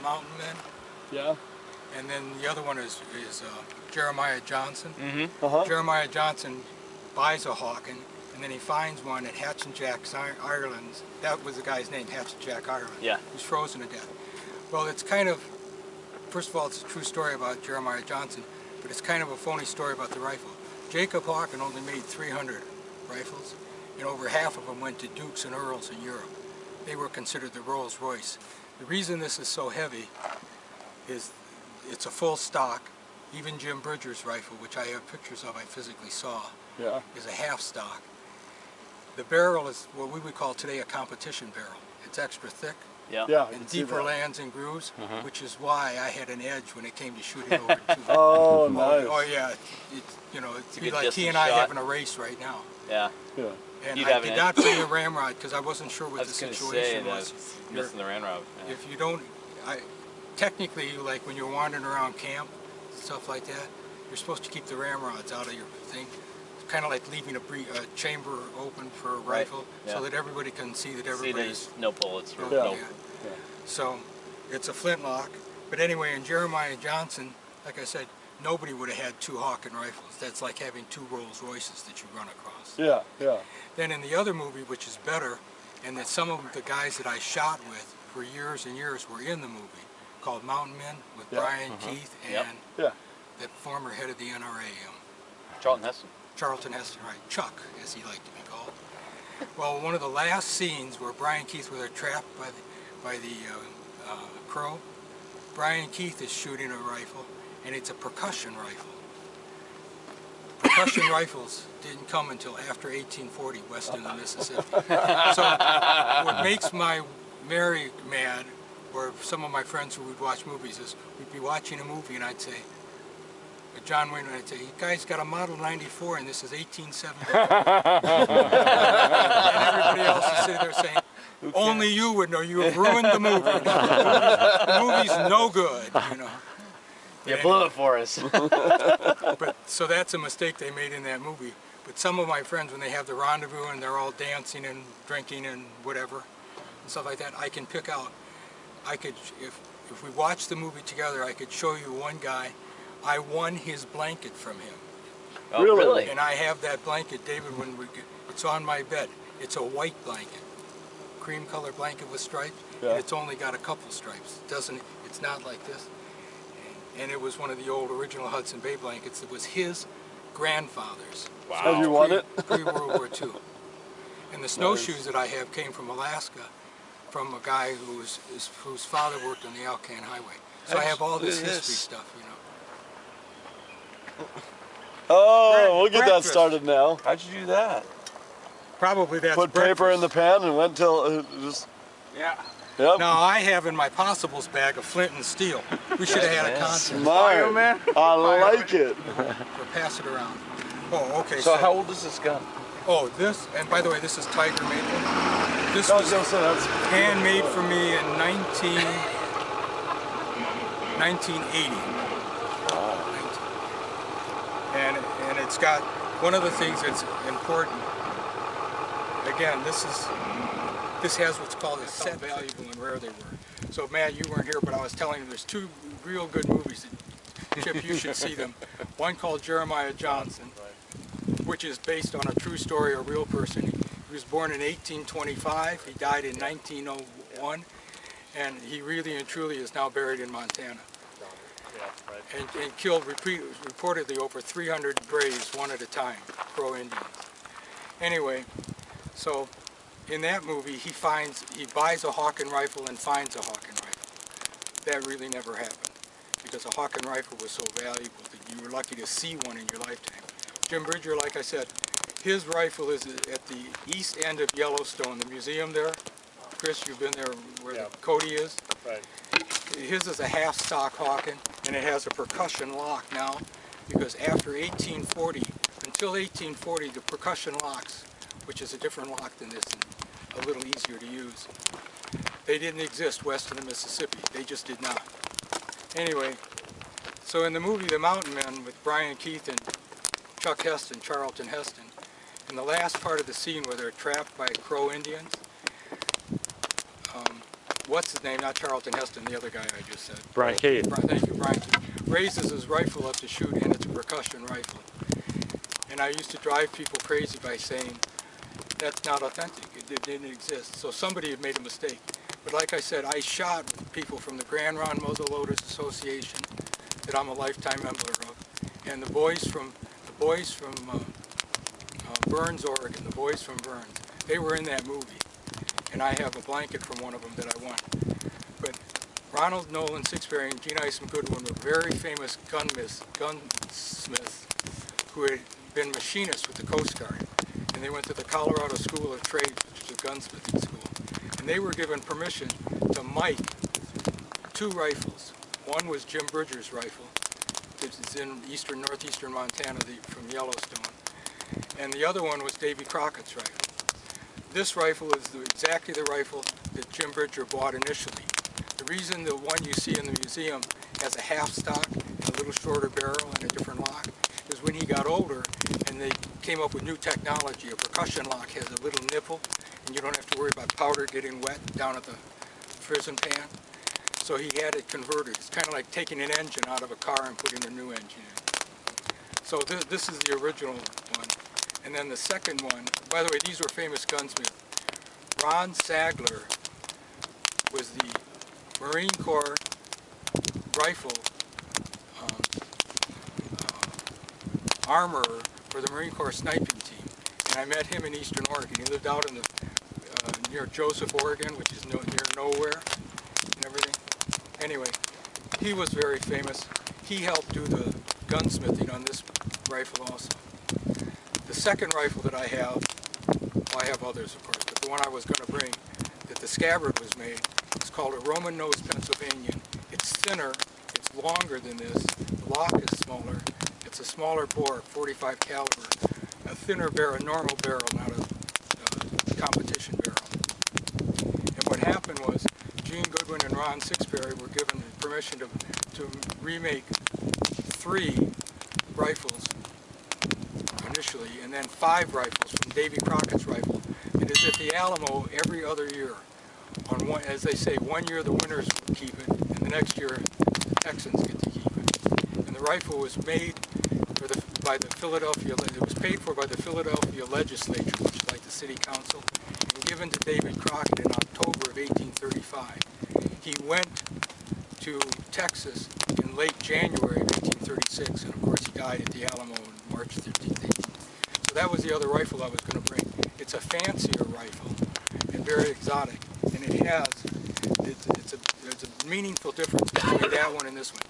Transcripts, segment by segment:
Mountain Men. Yeah. And then the other one is Jeremiah Johnson. Mm-hmm. Jeremiah Johnson buys a Hawken, and then he finds one at Hatch and Jack's Ireland. That was the guy's name, Hatch and Jack Ireland. Yeah. Who's frozen to death. Well, it's kind of, first of all, it's a true story about Jeremiah Johnson, but it's kind of a phony story about the rifle. Jacob Hawken only made 300 rifles, and over half of them went to Dukes and Earls in Europe. They were considered the Rolls Royce. The reason this is so heavy is it's a full stock. Even Jim Bridger's rifle, which I have pictures of, I physically saw, is a half stock. The barrel is what we would call today a competition barrel. It's extra thick, and deeper lands and grooves, which is why I had an edge when it came to shooting over 200. Oh, nice. Oh yeah, you know, it'd be like he and I having a race right now. Yeah. And I did not bring the ramrod because I wasn't sure what the situation was. Missing the ramrod. Yeah. If you don't, technically, like when you're wandering around camp, stuff like that, you're supposed to keep the ramrods out of your thing. It's kind of like leaving a chamber open for a rifle, so that everybody can see that everybody's no bullets. So it's a flintlock. But anyway, in Jeremiah Johnson, like I said, nobody would have had 2 Hawken rifles. That's like having 2 Rolls Royces that you run across. Then in the other movie, which is better, and that some of the guys that I shot with for years and years were in the movie, called Mountain Men with Brian Keith and the former head of the NRA. Charlton Heston. Charlton Heston, right. Chuck, as he liked to be called. Well, one of the last scenes where Brian Keith was trapped by the crow, Brian Keith is shooting a rifle, and it's a percussion rifle. Percussion rifles didn't come until after 1840 west of the Mississippi. So what makes my Mary mad, or some of my friends who would watch movies, is we'd be watching a movie and I'd say, John Wayne, and I'd say, you guys got a Model 94 and this is 1870. And everybody else is sitting there saying, only you would know, you have ruined the movie. The movie's no good, you know. You blew it for us. But so that's a mistake they made in that movie. But some of my friends, when they have the rendezvous and they're all dancing and drinking and whatever, and stuff like that, I can pick out. I could, if we watched the movie together, I could show you one guy. I won his blanket from him. Oh, really? And I have that blanket, David. It's on my bed. It's a white blanket, cream color blanket with stripes, and it's only got a couple stripes. It's not like this. And it was one of the old original Hudson Bay blankets. It was his grandfather's. Wow. So you won it? Pre-World War II. And the snowshoes that I have came from Alaska, from a guy whose father worked on the Alcan Highway. So I have all this history stuff, you know. Oh, we'll get that started now. How'd you do that? Probably that's Put breakfast. paper in the pan and went till just... Yeah. Yep. Now I have in my possibles bag a flint and steel. We should have had a contest. Smart. Man. I like it. Or pass it around. Oh, okay. So how old is this gun? Oh, this, and by the way, this is Tiger Maple. This was handmade for me in 1980. And it's got one of the things that's important. Again, this has what's called a set valuable and rare they were. So Matt, you weren't here, but I was telling you there's 2 real good movies that Chip, you should see them. One called Jeremiah Johnson, which is based on a true story, a real person. He was born in 1825. He died in 1901, and he really and truly is now buried in Montana. And killed reportedly over 300 Braves one at a time, Crow Indians. Anyway, so in that movie he buys a Hawken rifle and finds a Hawken rifle. That really never happened because a Hawken rifle was so valuable that you were lucky to see one in your lifetime. Jim Bridger, like I said, his rifle is at the east end of Yellowstone, the museum there. Chris, you've been there where the Cody is. Right. His is a half-stock Hawken, and it has a percussion lock now, because after 1840, until 1840, the percussion locks, which is a different lock than this and a little easier to use, they didn't exist west of the Mississippi. They just did not. Anyway, so in the movie The Mountain Men with Brian Keith and Chuck Heston, Charlton Heston, in the last part of the scene where they're trapped by Crow Indians, what's his name, not Charlton Heston, the other guy I just said. Brian Cade. Thank you, Brian Cade. Raises his rifle up to shoot, and it's a percussion rifle. And I used to drive people crazy by saying, that's not authentic, it didn't exist. So somebody had made a mistake. But like I said, I shot with people from the Grand Ron Muzzleloaders Association that I'm a lifetime member of, and the boys from Burns, Oregon, the boys from Burns. They were in that movie, and I have a blanket from one of them that I won. But Ronald Nolan Sixberry and Gene Isom Goodwin were very famous gunsmiths who had been machinists with the Coast Guard, and they went to the Colorado School of Trade, which is a gunsmithing school. And they were given permission to mic 2 rifles. One was Jim Bridger's rifle, which is in northeastern Montana from Yellowstone. And the other one was Davy Crockett's rifle. This rifle is exactly the rifle that Jim Bridger bought initially. The reason the one you see in the museum has a half stock, a little shorter barrel, and a different lock is when he got older and they came up with new technology. A percussion lock has a little nipple, and you don't have to worry about powder getting wet down at the frizzen pan. So he had it converted. It's kind of like taking an engine out of a car and putting a new engine in. So this is the original one. And then the second one, by the way, these were famous gunsmiths. Ron Sagler was the Marine Corps rifle armorer for the Marine Corps sniping team. And I met him in Eastern Oregon. He lived out in the near Joseph, Oregon, which is near nowhere and everything. Anyway, he was very famous. He helped do the gunsmithing on this rifle also. The second rifle that I have, well, I have others of course, but the one I was going to bring, that the scabbard was made, is called a Roman Nose Pennsylvanian. It's thinner, it's longer than this, the lock is smaller, it's a smaller bore, 45 caliber, a thinner barrel, a normal barrel, not a competition barrel. And what happened was, Gene Goodwin and Ron Sixberry were given permission to remake 3 rifles initially, and then 5 rifles from Davy Crockett's rifle. It is at the Alamo every other year. On one, as they say, one year the winners keep it, and the next year the Texans get to keep it. And the rifle was made by the Philadelphia. It was paid for by the Philadelphia legislature, which is like the city council, and given to David Crockett in October of 1835. He went to Texas in late January of 1836, and of course he died at the Alamo on March 13th, 18th. So that was the other rifle I was going to bring. It's a fancier rifle and very exotic, and it has, there's a meaningful difference between that one and this one.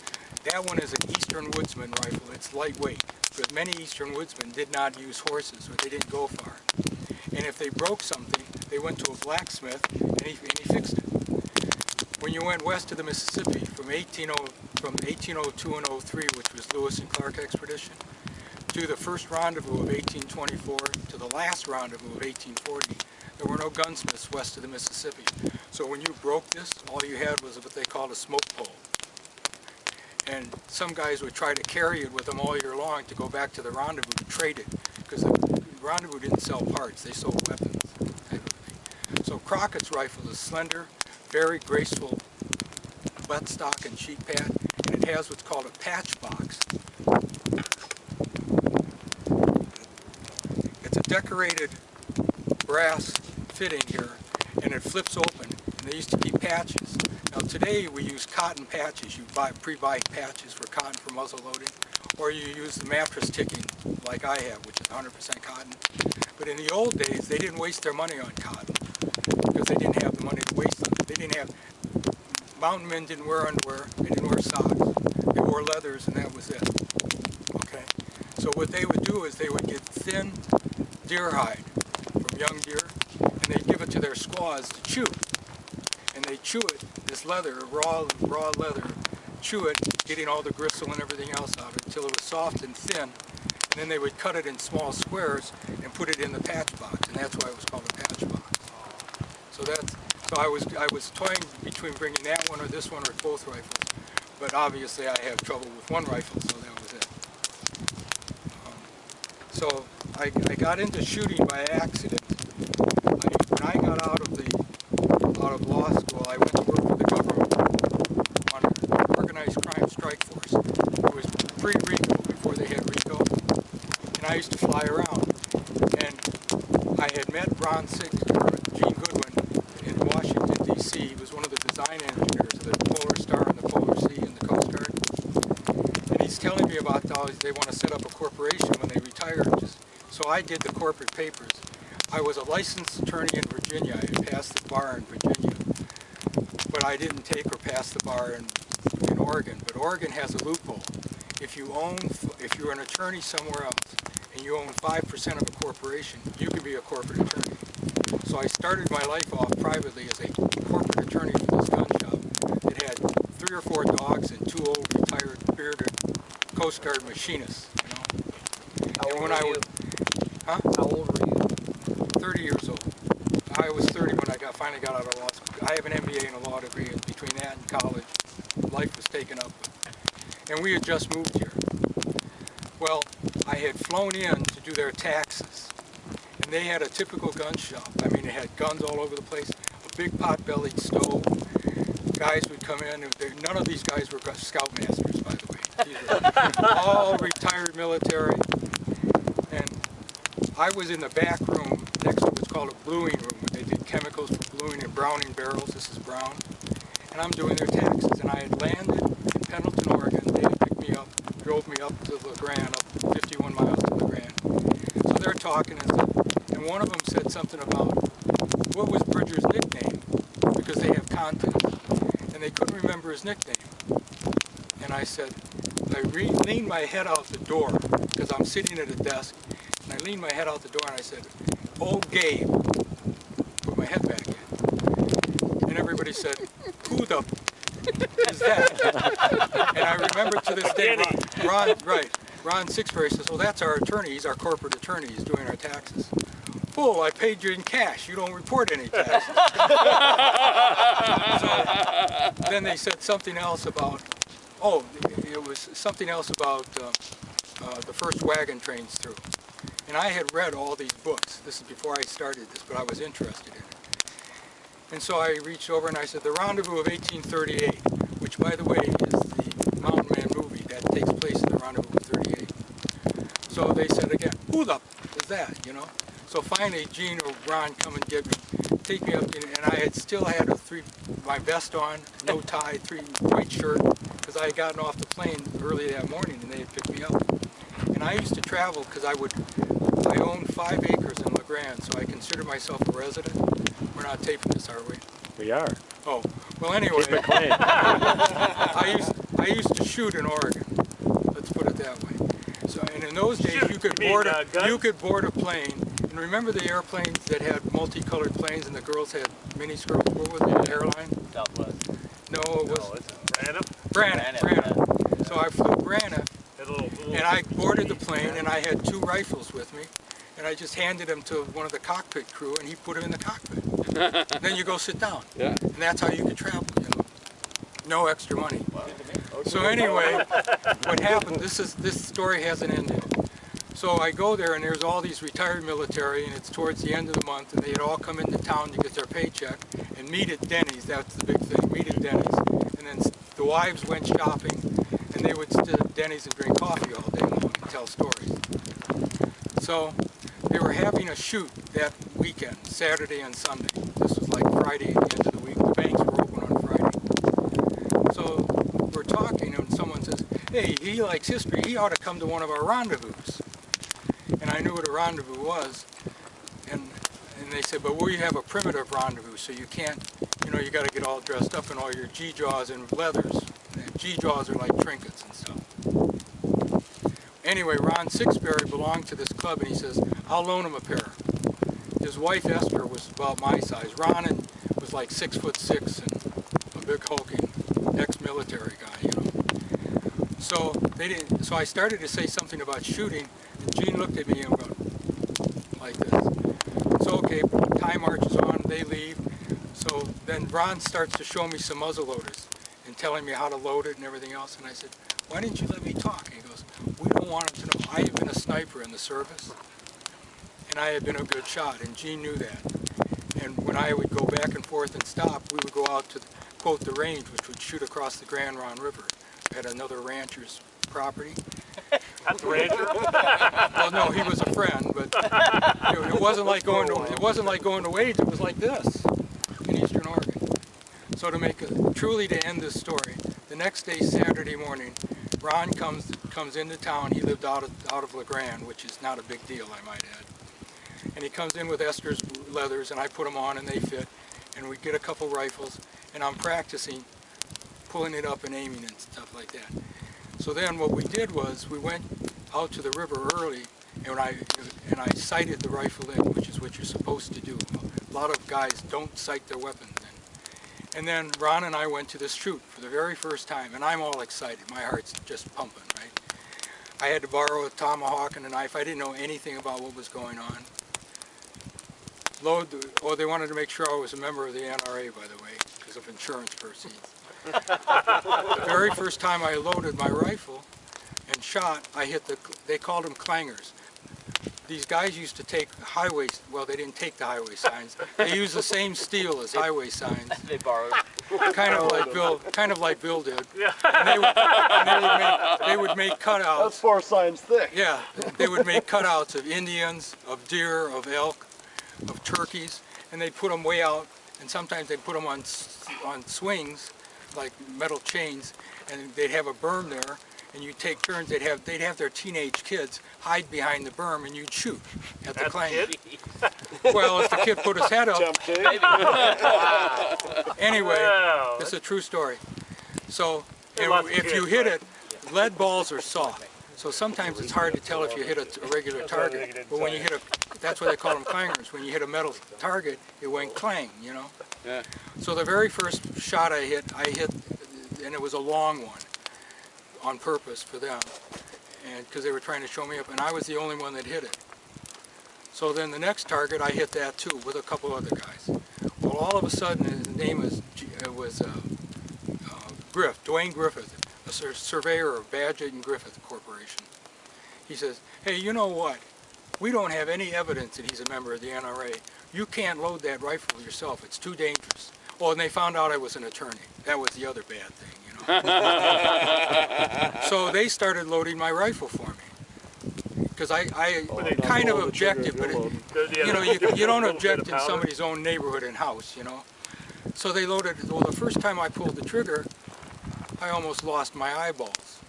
That one is an Eastern Woodsman rifle. It's lightweight, because many Eastern Woodsmen did not use horses, or they didn't go far. And if they broke something, they went to a blacksmith, and he fixed it. When you went west of the Mississippi from 1802 and 03, which was Lewis and Clark expedition, to the first rendezvous of 1824, to the last rendezvous of 1840, there were no gunsmiths west of the Mississippi. So when you broke this, all you had was what they called a smoke pole. And some guys would try to carry it with them all year long to go back to the rendezvous to trade it, because the rendezvous didn't sell parts, they sold weapons, type of thing. So Crockett's rifle is slender, very graceful buttstock and cheek pad, and it has what's called a patch box. It's a decorated brass fitting here, and it flips open, and they used to keep patches. Now today we use cotton patches. You pre-buy patches for cotton for muzzle loading, or you use the mattress ticking like I have, which is 100% cotton. But in the old days, they didn't waste their money on cotton because they didn't have the money to waste them. They didn't have, mountain men didn't wear underwear, they didn't wear socks, they wore leathers, and that was it. Okay? So what they would do is they would get thin deer hide from young deer, and they'd give it to their squaws to chew. And they chew it, this leather, raw leather, chew it, getting all the gristle and everything else out of it until it was soft and thin. And then they would cut it in small squares and put it in the patch box, and that's why it was called a patch box. So I was toying between bringing that one or this one or both rifles, but obviously I have trouble with one rifle, so that was it. So I got into shooting by accident. When I got out of law school, I went to work Ron Six, Gene Goodwin in Washington, D.C. He was one of the design engineers of the Polar Star and the Polar Sea and the Coast Guard. And he's telling me about how they want to set up a corporation when they retire. So I did the corporate papers. I was a licensed attorney in Virginia. I had passed the bar in Virginia. But I didn't take or pass the bar in Oregon. But Oregon has a loophole. If you're an attorney somewhere else and you own 5% of a corporation, you can be a corporate attorney. So I started my life off privately as a corporate attorney for this gun shop. It had 3 or 4 dogs and 2 old retired bearded Coast Guard machinists. How old were you? Huh? How old were you? 30 years old. I was 30 when I finally got out of law school. I have an MBA and a law degree, and between that and college, life was taken up with. And we had just moved here. Well, I had flown in to do their taxes, and they had a typical gun shop. I mean, it had guns all over the place, a big pot-bellied stove. Guys would come in, and none of these guys were scoutmasters, by the way. These were all retired military. And I was in the back room next to what's called a bluing room. They did chemicals for bluing and browning barrels. This is brown. And I'm doing their taxes. And I had landed in Pendleton, Oregon. They had picked me up, drove me up to LeGrand, up 51 miles to LeGrand. So they're talking and stuff. And one of them said something about, what was Bridger's nickname? Because they have content. And they couldn't remember his nickname. And I said, I leaned my head out the door, because I'm sitting at a desk, and I leaned my head out the door and I said, "Oh, Gabe." Put my head back in. And everybody said, "Who the is that?" And I remember to this day, Ron Sixbury says, "Well, that's our attorney. He's our corporate attorney. He's doing our taxes." "Fool, I paid you in cash. You don't report any taxes." So then they said something else about, it was something else about the first wagon trains through. And I had read all these books. This is before I started this, but I was interested in it. And so I reached over and I said, the Rendezvous of 1838, which, by the way, is the Mountain Man movie that takes place in the Rendezvous of 38. So they said again, "Who the is that?" You know. So finally, Gene or Ron come and get me, take me up, and I had still had my vest on, no tie, white shirt, because I had gotten off the plane early that morning and they had picked me up. And I used to travel because I owned 5 acres in LeGrand, so I consider myself a resident. We're not taping this, are we? We are. Oh, well anyway, Keep it clean. I used to shoot in Oregon. Let's put it that way. So, and in those days, you could board a plane. And remember the airplanes that had multicolored planes, and the girls had mini skirts? What was the airline? Southwest. No, it was Brandon? Braniff. So I flew Braniff, and I boarded the plane, and I had 2 rifles with me, and I just handed them to one of the cockpit crew, and he put them in the cockpit. Then you go sit down. Yeah. And that's how you could travel, you know. No extra money. So anyway, what happened, this story hasn't ended. So I go there and there's all these retired military, and it's towards the end of the month, and they'd all come into town to get their paycheck and meet at Denny's. That's the big thing, meet at Denny's. And then the wives went shopping, and they would sit at Denny's and drink coffee all day long and tell stories. So they were having a shoot that weekend, Saturday and Sunday. This was like Friday at the end of the week. The banks were open on Friday. So we're talking, and someone says, "Hey, he likes history. He ought to come to one of our rendezvous." And I knew what a rendezvous was. And they said, "But we have a primitive rendezvous, so you can't, you know, you got to get all dressed up in all your G-jaws and leathers. And G-jaws are like trinkets and stuff." Anyway, Ron Sixbury belonged to this club, and he says, "I'll loan him a pair." His wife Esther was about my size. Ron was like 6'6" and a big hulking ex-military guy, you know. So So I started to say something about shooting, and Gene looked at me and went like this. So okay, time marches on. They leave. So then Ron starts to show me some muzzle loaders and telling me how to load it and everything else. And I said, "Why didn't you let me talk?" And he goes, "We don't want him to know. I have been a sniper in the service, and I had been a good shot, and Gene knew that. And when I would go back and forth and stop, we would go out to, quote, the range, which would shoot across the Grand Ron River at another rancher's property. That's Ranger. Well, no, he was a friend, but it wasn't like going to Wades. It was like this in Eastern Oregon. So truly to end this story, the next day, Saturday morning, Ron comes into town. He lived out of LeGrand, which is not a big deal, I might add. And he comes in with Esther's leathers, and I put them on, and they fit. And we get a couple rifles, and I'm practicing pulling it up and aiming and stuff like that. So then what we did was we went out to the river early, and I sighted the rifle in, which is what you're supposed to do. A lot of guys don't sight their weapons in. And then Ron and I went to this shoot for the very first time, and I'm all excited. My heart's just pumping, right? I had to borrow a tomahawk and a knife. I didn't know anything about what was going on. They wanted to make sure I was a member of the NRA, by the way, because of insurance proceeds. The very first time I loaded my rifle and shot, I hit they called them clangers. These guys used to take highways, well, they didn't take the highway signs. They used the same steel as highway signs. They borrowed. Kind of like Bill did. Yeah. And they would make cutouts. That's 4 signs thick. Yeah, they would make cutouts of Indians, of deer, of elk, of turkeys, and they'd put them way out, and sometimes they'd put them on swings, like metal chains, and they'd have a berm there, and you'd take turns. They'd have their teenage kids hide behind the berm, and you'd shoot at the clanger. Well, if the kid put his head up. Anyway, Wow. it's a true story. So Lots of if kids, you hit right? it, lead balls are soft. So sometimes it's hard to tell if you hit a regular target. But when you hit that's why they call them clangers. When you hit a metal target, it went clang, you know? Yeah. So the very first shot I hit, and it was a long one on purpose for them. And because they were trying to show me up, and I was the only one that hit it. So then the next target, I hit that too with a couple other guys. Well, all of a sudden, his name was Dwayne Griffith, a surveyor of Badgett and Griffith Corporation. He says, "Hey, you know what? We don't have any evidence that he's a member of the NRA. You can't load that rifle yourself. It's too dangerous." Oh, and they found out I was an attorney. That was the other bad thing, you know. So they started loading my rifle for me. Because I kind of objected, but you don't object in somebody's own neighborhood and house, you know. So they loaded. Well, the first time I pulled the trigger, I almost lost my eyeballs.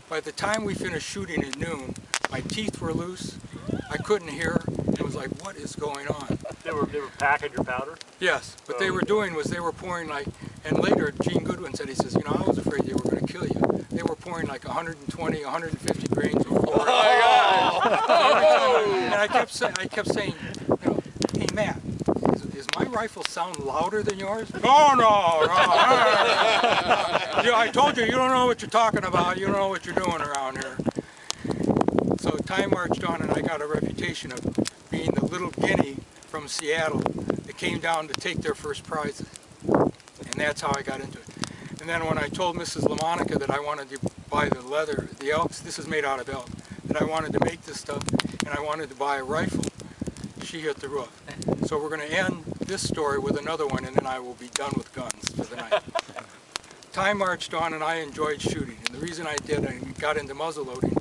By the time we finished shooting at noon, my teeth were loose. I couldn't hear. It was like, what is going on? They were packing your powder? Yes, what they were doing was they were pouring like, and later Gene Goodwin said, he says, you know, I was afraid they were going to kill you. They were pouring like 120, 150 grains of ore. Oh my God! And I kept saying, you know, hey Matt, does my rifle sound louder than yours? No. I told you, you don't know what you're talking about. You don't know what you're doing around here. So time marched on, and I got a reputation of being the little guinea from Seattle that came down to take their first prizes. And that's how I got into it. And then when I told Mrs. Lamonica that I wanted to buy the leather, the elks, this is made out of elk, that I wanted to make this stuff, and I wanted to buy a rifle, she hit the roof. So we're going to end this story with another one, and then I will be done with guns for the night. Time marched on, and I enjoyed shooting. And the reason I got into muzzle loading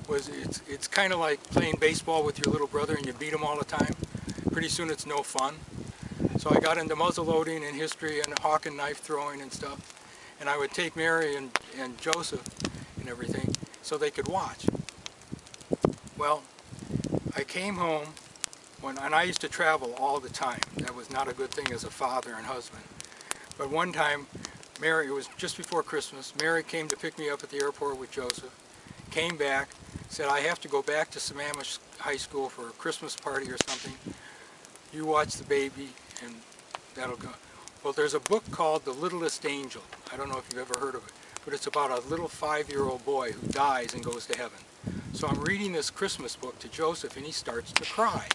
was it's kind of like playing baseball with your little brother and you beat him all the time. Pretty soon it's no fun. So I got into muzzle loading and history and hawk and knife throwing and stuff. And I would take Mary and Joseph and everything so they could watch. Well, I came home, and I used to travel all the time. That was not a good thing as a father and husband. But one time, Mary, it was just before Christmas, Mary came to pick me up at the airport with Joseph, came back, said, I have to go back to Sammamish High School for a Christmas party or something. You watch the baby, and that'll go. Well, there's a book called The Littlest Angel. I don't know if you've ever heard of it, but it's about a little 5-year-old boy who dies and goes to heaven. So I'm reading this Christmas book to Joseph, and he starts to cry.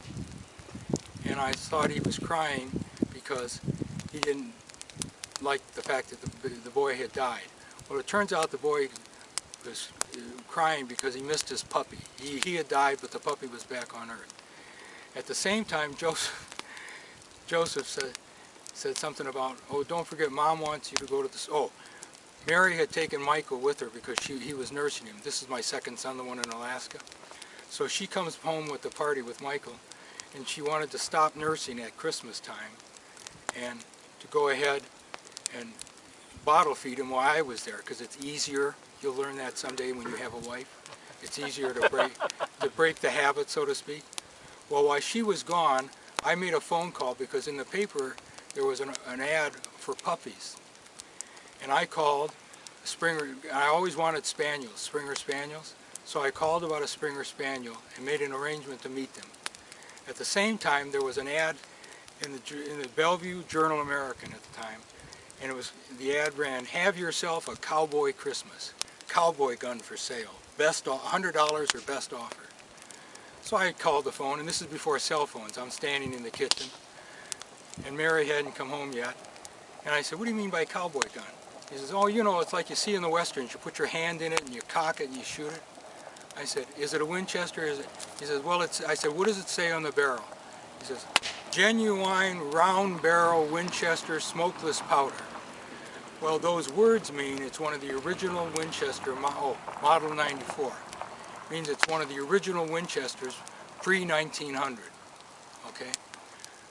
And I thought he was crying because he didn't like the fact that the boy had died. Well, it turns out the boy was crying because he missed his puppy. He had died, but the puppy was back on Earth. At the same time, Joseph said something about, oh, don't forget, Mom wants you to go to the, oh, Mary had taken Michael with her because he was nursing him. This is my second son, the one in Alaska. So she comes home with the party with Michael, and she wanted to stop nursing at Christmas time and to go ahead and bottle feed him while I was there, because it's easier. You'll learn that someday when you have a wife. It's easier to break the habit, so to speak. Well, while she was gone, I made a phone call because in the paper there was an ad for puppies. And I called Springer. I always wanted spaniels, Springer Spaniels. So I called about a Springer Spaniel and made an arrangement to meet them. At the same time, there was an ad in the Bellevue Journal-American at the time, and the ad ran, "Have yourself a cowboy Christmas. Cowboy gun for sale. $100 or best offer." So I called the phone, and this is before cell phones. I'm standing in the kitchen, and Mary hadn't come home yet. And I said, "What do you mean by cowboy gun?" He says, "Oh, you know, it's like you see in the Westerns. You put your hand in it, and you cock it, and you shoot it." I said, "Is it a Winchester? Is it?" He says, "Well, I said, "What does it say on the barrel?" He says, "Genuine round barrel Winchester smokeless powder." Well, those words mean it's one of the original Winchester, model 94. Means it's one of the original Winchesters pre-1900, okay?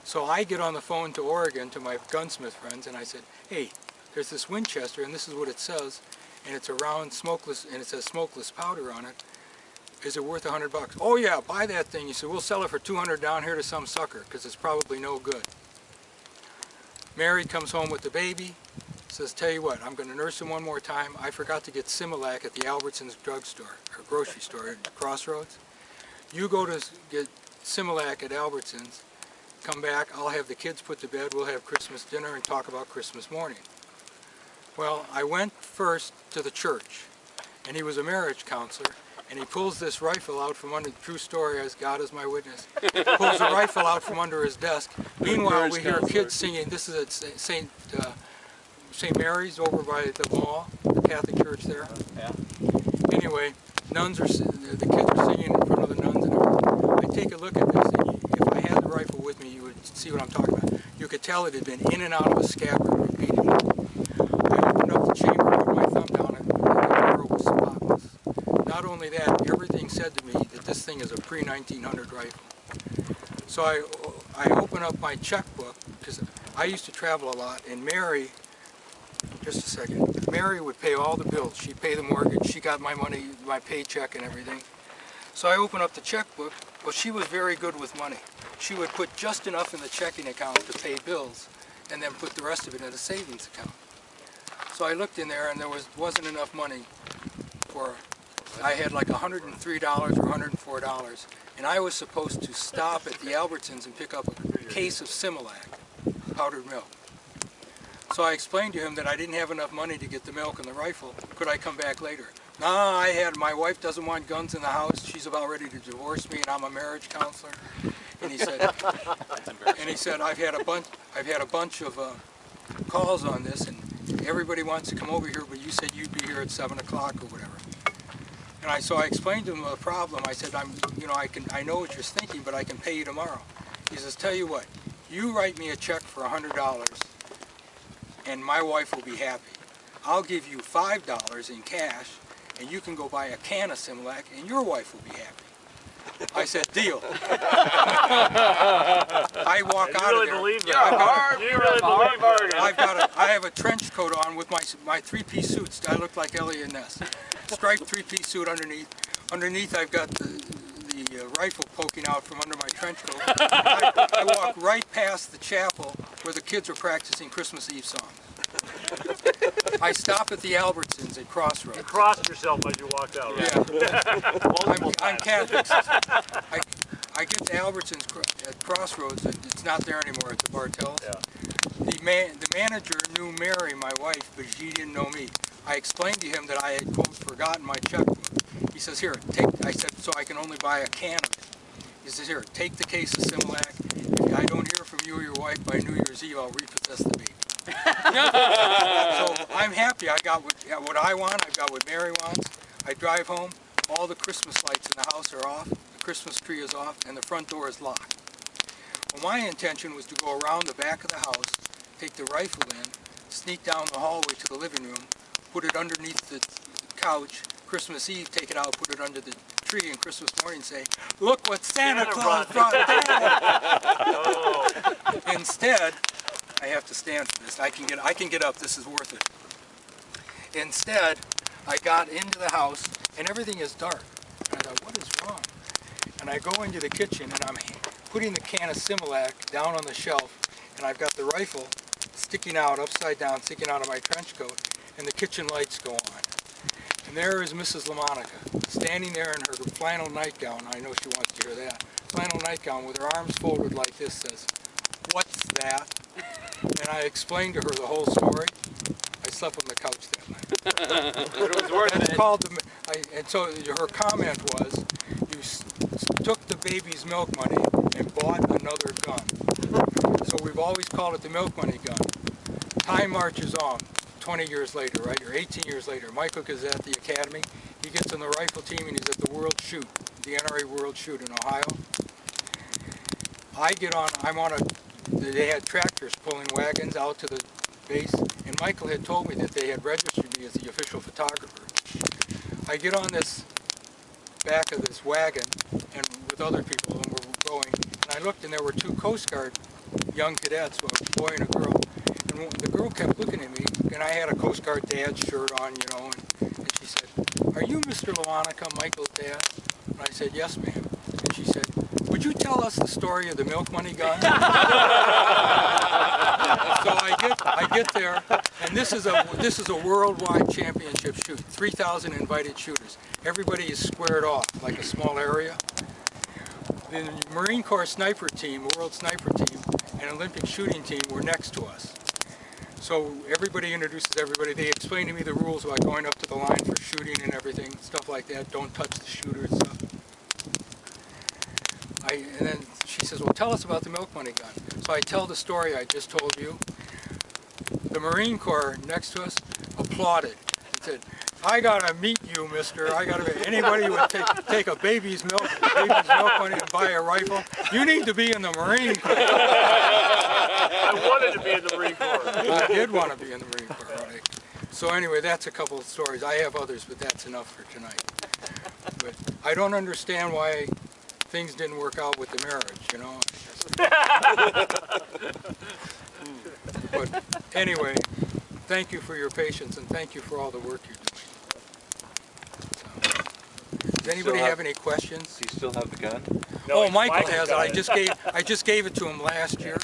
So I get on the phone to Oregon to my gunsmith friends, and I said, "Hey, there's this Winchester, and this is what it says, and it's a round smokeless, and it says smokeless powder on it. Is it worth $100? "Oh yeah, buy that thing." He said, "We'll sell it for $200 down here to some sucker, because it's probably no good." Mary comes home with the baby, says, "Tell you what, I'm going to nurse him one more time. I forgot to get Similac at the Albertsons drugstore, or grocery store at Crossroads. You go to get Similac at Albertsons, come back, I'll have the kids put to bed, we'll have Christmas dinner and talk about Christmas morning." Well, I went first to the church, and he was a marriage counselor, and he pulls this rifle out from under, true story, as God is my witness, pulls a rifle out from under his desk. Meanwhile, we hear kids singing. This is at St. Mary's over by the mall, the Catholic church there. Yeah. Anyway, the kids are singing in front of the nuns and everything. I take a look at this, and if I had the rifle with me, you would see what I'm talking about. You could tell it had been in and out of a scabbard repeatedly. I opened up the chamber, put my thumb down, and the barrel was spotless. Not only that, everything said to me that this thing is a pre-1900 rifle. So I open up my checkbook, because I used to travel a lot, and Mary, just a second, Mary would pay all the bills. She'd pay the mortgage, she got my money, my paycheck and everything. So I open up the checkbook. Well, she was very good with money. She would put just enough in the checking account to pay bills, and then put the rest of it in a savings account. So I looked in there, and there wasn't enough money for, I had like $103 or $104, and I was supposed to stop at the Albertsons and pick up a case of Similac, powdered milk. So I explained to him that I didn't have enough money to get the milk and the rifle. Could I come back later? "No, my wife doesn't want guns in the house. She's about ready to divorce me, and I'm a marriage counselor." And he said, I've had a bunch of calls on this, and everybody wants to come over here, but you said you'd be here at 7 o'clock or whatever. And so I explained to him the problem. I said, I know what you're thinking, but I can pay you tomorrow. He says, "Tell you what, you write me a check for $100, and my wife will be happy. I'll give you $5 in cash, and you can go buy a can of Similac, and your wife will be happy." I said, "Deal." I walk out really of there. believe that? You're You really believe that? I have a trench coat on with my three-piece suits. I look like Elliot Ness. Striped three-piece suit underneath. Underneath, I've got the rifle poking out from under my trench coat. I walk right past the chapel where the kids are practicing Christmas Eve songs. I stop at the Albertsons at Crossroads. You crossed yourself as you walked out, right? Yeah. I'm Catholic. I get to Albertsons at Crossroads. It's not there anymore at the Bartels. Yeah. The manager knew Mary, my wife, but she didn't know me. I explained to him that I had, quote, forgotten my checkbook. He says, "Here, take," I said, "so I can only buy a can of it." He says, "Here, take the case of Similac. If I don't hear from you or your wife by New Year's Eve, I'll repossess the baby." So I'm happy. I got what I want. I got what Mary wants. I drive home. All the Christmas lights in the house are off. The Christmas tree is off, and the front door is locked. Well, my intention was to go around the back of the house, take the rifle in, sneak down the hallway to the living room, put it underneath the couch. Christmas Eve, take it out, put it under the tree, and Christmas morning say, "Look what Santa Claus brought Dad." Oh, Instead, I have to stand for this. I can get up. This is worth it. Instead, I got into the house, and everything is dark. And I thought, what is wrong? And I go into the kitchen, and I'm putting the can of Similac down on the shelf, and I've got the rifle sticking out, upside down, sticking out of my trench coat, and the kitchen lights go on. And there is Mrs. Lamonica, standing there in her flannel nightgown. I know she wants to hear that. Flannel nightgown with her arms folded like this, says, "What's that?" And I explained to her the whole story. I slept on the couch that night. But it was worth That's it. called and so her comment was, "You took the baby's milk money and bought another gun." So we've always called it the milk money gun. Time marches on. 20 years later, right, or 18 years later, Michael is at the academy. He gets in the rifle team and he's at the World Shoot, the NRA World Shoot in Ohio. They had tractors pulling wagons out to the base, and Michael had told me that they had registered me as the official photographer. I get on this back of this wagon and with other people, and we're going, and I looked, and there were two Coast Guard young cadets, a boy and a girl. And the girl kept looking at me, and I had a Coast Guard dad shirt on, you know, and she said, "Are you Mr. Lamonica, Michael's dad?" And I said, "Yes, ma'am." And she said, "Would you tell us the story of the milk money gun?" So I get there, and this is a worldwide championship shoot, 3,000 invited shooters. Everybody is squared off like a small area. The Marine Corps sniper team, World Sniper Team, and Olympic shooting team were next to us. So everybody introduces everybody. They explain to me the rules about going up to the line for shooting and everything, stuff like that. Don't touch the shooter and stuff. And then she says, "Well, tell us about the milk money gun." So I tell the story I just told you. The Marine Corps next to us applauded and said, "I gotta meet you, mister. Anybody who would take a baby's milk money and buy a rifle, you need to be in the Marine Corps." I wanted to be in the Marine Corps. I did want to be in the Marine Corps, right? So anyway, that's a couple of stories. I have others, but that's enough for tonight. But I don't understand why things didn't work out with the marriage, you know? But anyway, thank you for your patience, and thank you for all the work you're doing. Does anybody have any questions? Do you still have the gun? No, Oh, Michael Michael's has it. got I just gave it to him last year.